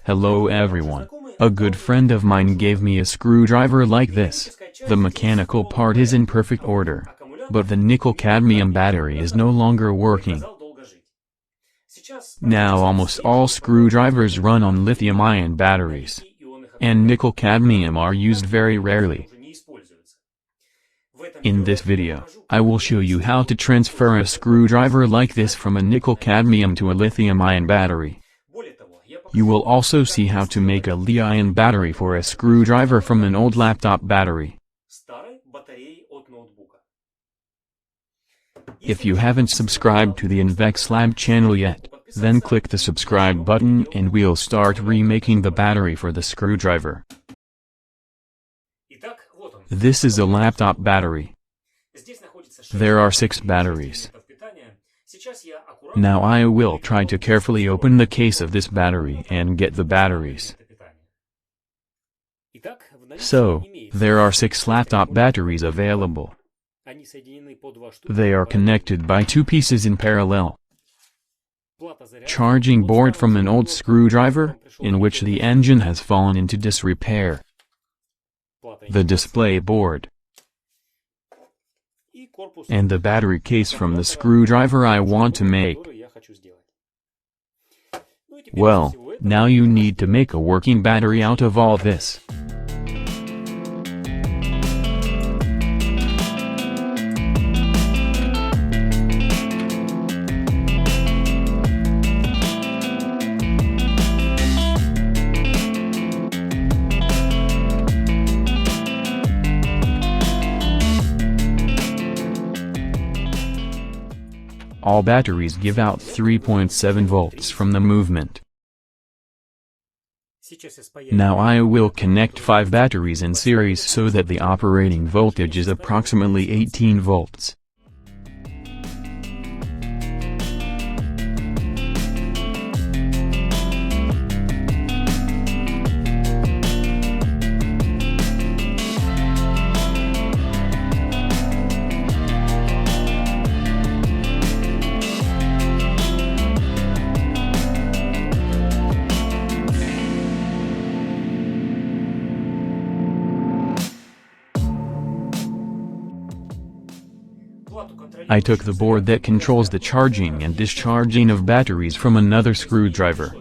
Hello everyone. A good friend of mine gave me a screwdriver like this. The mechanical part is in perfect order. But the nickel-cadmium battery is no longer working. Now almost all screwdrivers run on lithium-ion batteries. And nickel-cadmium are used very rarely. In this video, I will show you how to transfer a screwdriver like this from a nickel-cadmium to a lithium-ion battery. You will also see how to make a Li-ion battery for a screwdriver from an old laptop battery. If you haven't subscribed to the Invexlab channel yet, then click the subscribe button and we'll start remaking the battery for the screwdriver. This is a laptop battery. There are 6 batteries. Now I will try to carefully open the case of this battery and get the batteries. So, there are 6 laptop batteries available. They are connected by 2 pieces in parallel. Charging board from an old screwdriver, in which the engine has fallen into disrepair. The display board. And the battery case from the screwdriver I want to make. Well, now you need to make a working battery out of all this. All batteries give out 3.7 volts from the movement. Now I will connect 5 batteries in series so that the operating voltage is approximately 18 volts. I took the board that controls the charging and discharging of batteries from another screwdriver.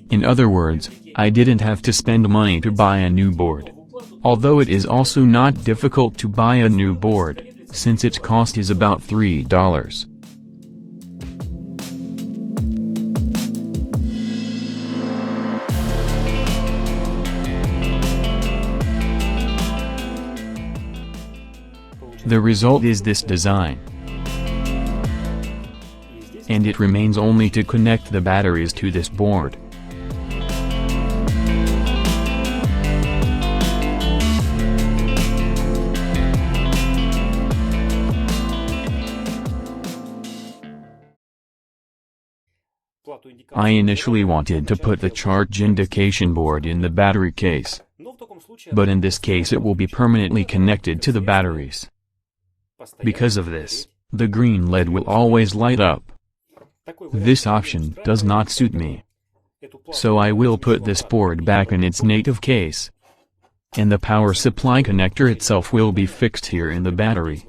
In other words, I didn't have to spend money to buy a new board. Although it is also not difficult to buy a new board, since its cost is about $3. The result is this design. And it remains only to connect the batteries to this board. I initially wanted to put the charge indication board in the battery case. But in this case it will be permanently connected to the batteries. Because of this, the green LED will always light up. This option does not suit me. So I will put this board back in its native case. And the power supply connector itself will be fixed here in the battery.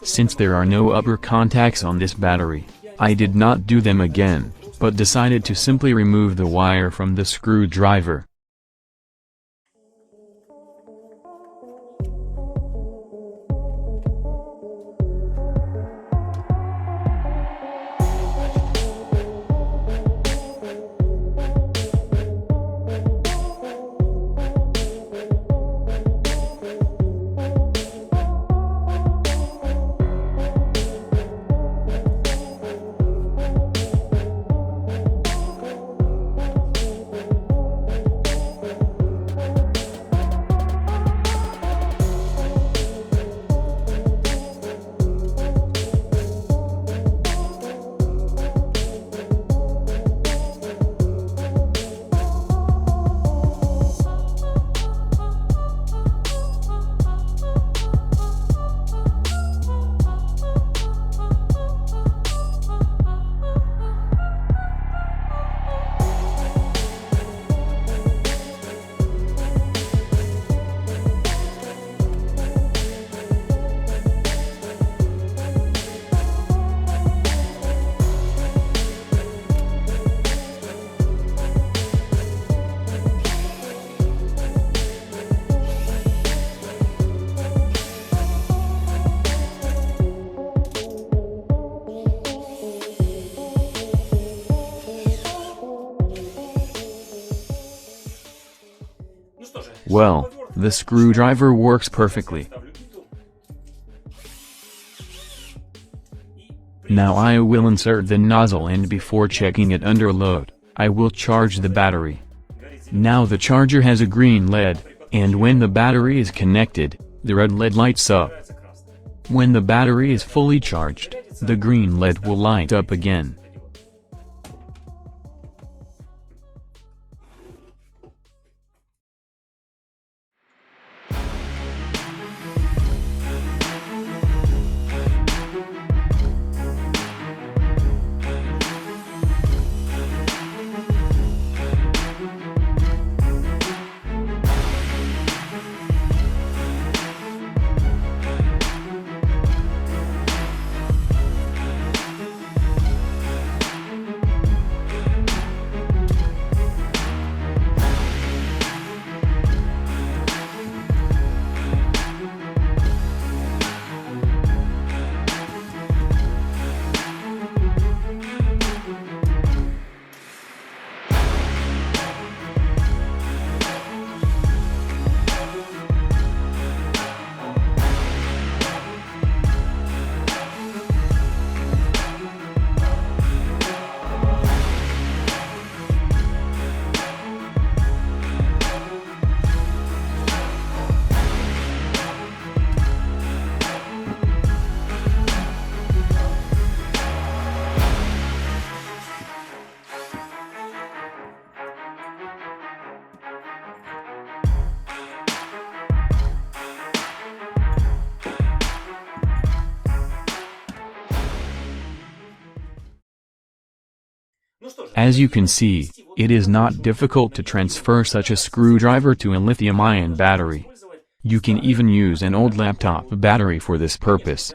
Since there are no upper contacts on this battery, I did not do them again, but decided to simply remove the wire from the screwdriver. Well, the screwdriver works perfectly. Now I will insert the nozzle, and before checking it under load, I will charge the battery. Now the charger has a green LED, and when the battery is connected, the red LED lights up. When the battery is fully charged, the green LED will light up again. As you can see, it is not difficult to transfer such a screwdriver to a lithium-ion battery. You can even use an old laptop battery for this purpose.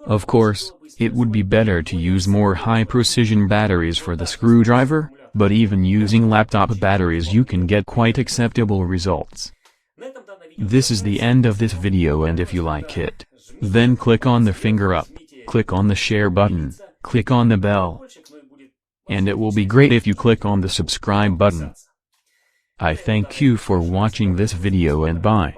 Of course, it would be better to use more high-precision batteries for the screwdriver, but even using laptop batteries you can get quite acceptable results. This is the end of this video, and if you like it, then click on the finger up, click on the share button, click on the bell. And it will be great if you click on the subscribe button. I thank you for watching this video, and bye.